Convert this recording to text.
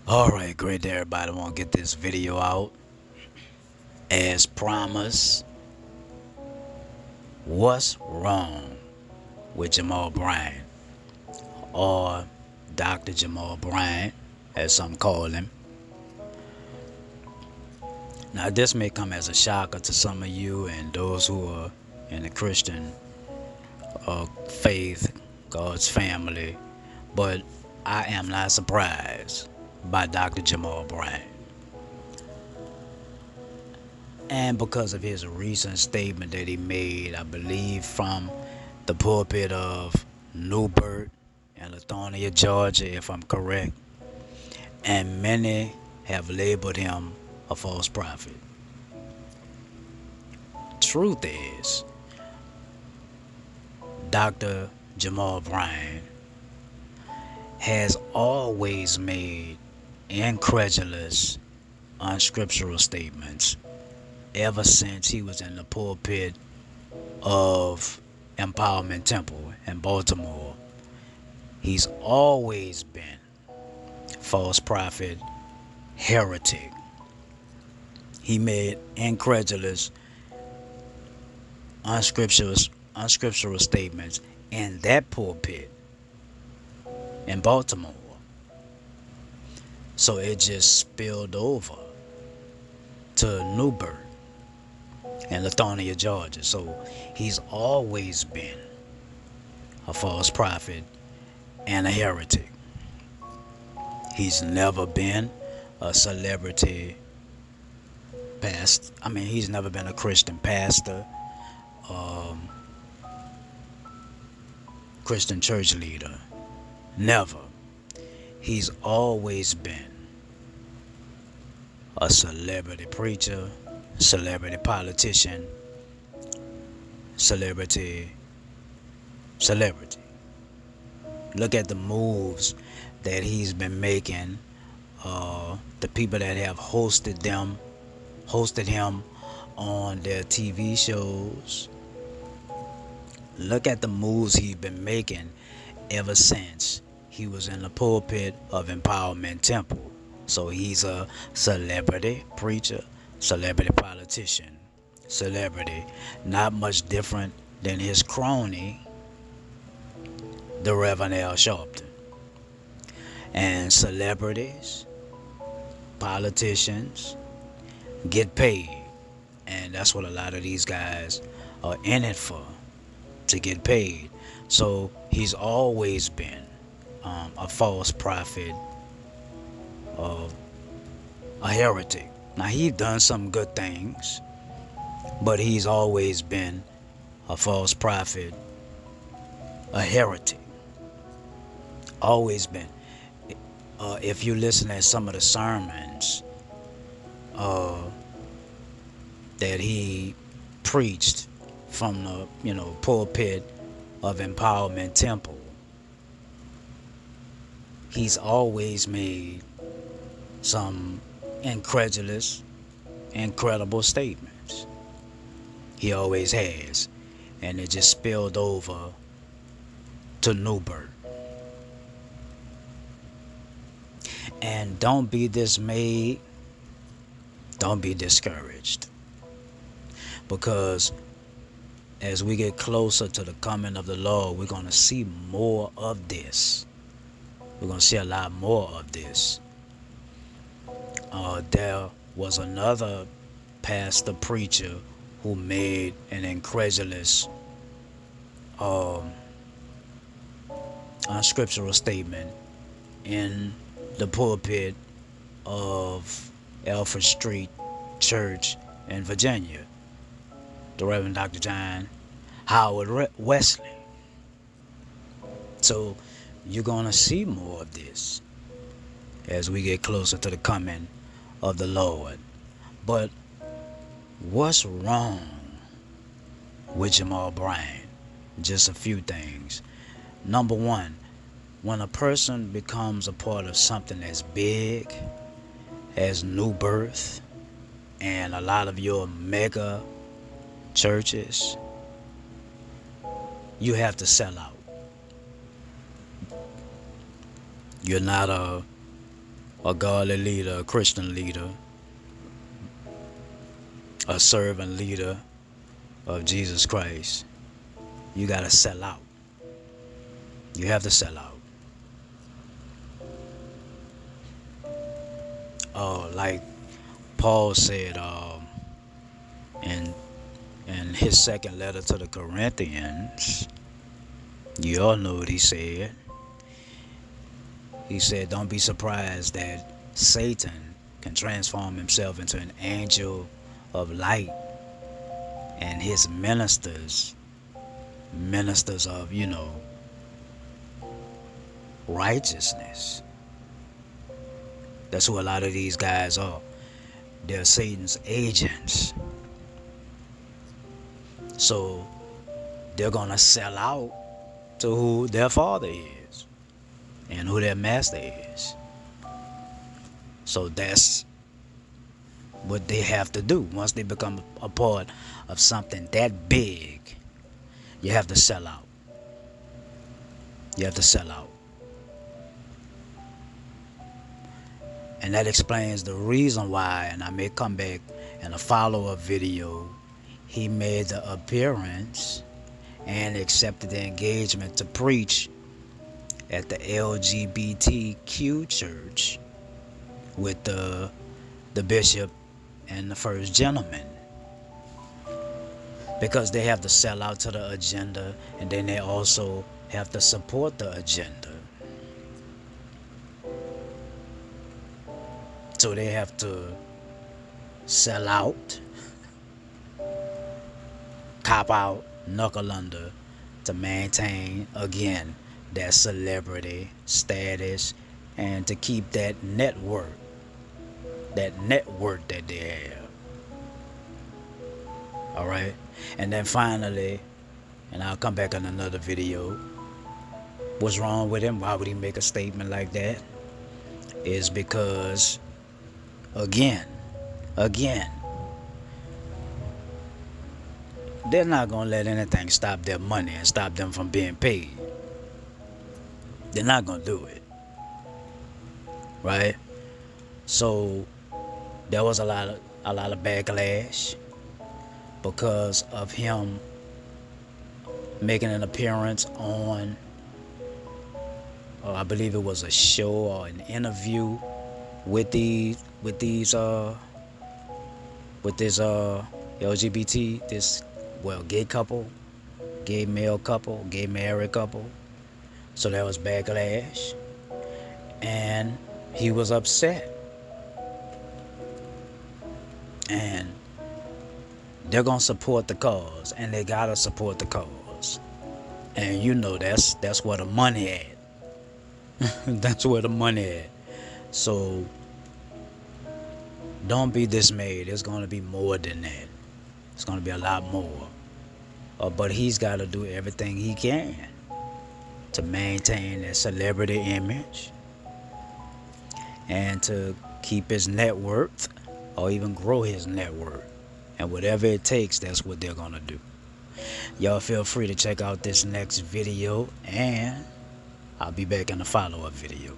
Alright, great day everybody. I want to get this video out. As promised, what's wrong with Jamal Bryant? Or Dr. Jamal Bryant, as some call him. Now this may come as a shocker to some of you and those who are in the Christian faith, God's family, but I am not surprised by Dr. Jamal Bryant. And because of his recent statement that he made, I believe from the pulpit of Newbert in Lithonia, Georgia, if I'm correct, and many have labeled him a false prophet. Truth is, Dr. Jamal Bryant has always made incredulous, unscriptural statements ever since he was in the pulpit of Empowerment Temple in Baltimore. He's always been false prophet, heretic. He made incredulous, unscriptural statements in that pulpit in Baltimore. So it just spilled over to Newbert in Lithonia, Georgia. So he's always been a false prophet and a heretic. He's never been a celebrity pastor. He's never been a Christian pastor, Christian church leader. Never. He's always been a celebrity preacher, celebrity politician, celebrity. Look at the moves that he's been making. The people that have hosted him on their TV shows. Look at the moves he's been making ever since he was in the pulpit of Empowerment Temple. So he's a celebrity preacher, celebrity politician, celebrity, not much different than his crony, the Reverend Al Sharpton. And celebrities, politicians get paid, and that's what a lot of these guys are in it for, to get paid. So he's always been a false prophet, a heretic. Now he's done some good things, but he's always been a false prophet, a heretic. Always been. If you listen to some of the sermons that he preached from the pulpit of Empowerment Temple, he's always made some incredulous, incredible statements. He always has, and it just spilled over to Newbert. And don't be dismayed, don't be discouraged, because as we get closer to the coming of the Lord, we're going to see more of this. We're going to see a lot more of this. There was another pastor preacher who made an incredulous, unscriptural statement in the pulpit of Alfred Street Church in Virginia, the Reverend Dr. John Howard Wesley. So you're going to see more of this as we get closer to the coming of the Lord. But what's wrong with Jamal Bryant? Just a few things. Number one, when a person becomes a part of something as big as New Birth and a lot of your mega churches, you have to sell out. You're not a a godly leader, a Christian leader, a servant leader of Jesus Christ, you gotta sell out. You have to sell out. Like Paul said in his second letter to the Corinthians, you all know what he said. He said, don't be surprised that Satan can transform himself into an angel of light, and his ministers of, righteousness. That's who a lot of these guys are. They're Satan's agents. So they're gonna sell out to who their father is and who their master is. So that's what they have to do. Once they become a part of something that big, you have to sell out. You have to sell out. And that explains the reason why, and I may come back in a follow-up video, he made the appearance and accepted the engagement to preach at the LGBTQ church with the bishop and the first gentleman, because they have to sell out to the agenda, and then they also have to support the agenda. So they have to sell out, cop out, knuckle under, to maintain, again, that celebrity status, and to keep that network that they have. All right. And then finally, and I'll come back in another video, what's wrong with him? Why would he make a statement like that? Is because again, they're not gonna let anything stop their money and stop them from being paid. They're not gonna do it, right? So there was a lot of backlash because of him making an appearance on, I believe it was a show or an interview with this LGBT, gay male couple, gay married couple. So there was backlash, and he was upset. And they're gonna support the cause, and they gotta support the cause. And that's where the money at. That's where the money at. So don't be dismayed. It's gonna be more than that. It's gonna be a lot more. But he's got to do everything he can to maintain that celebrity image and to keep his net worth, or even grow his net worth. And whatever it takes, that's what they're gonna do. Y'all feel free to check out this next video, and I'll be back in a follow-up video.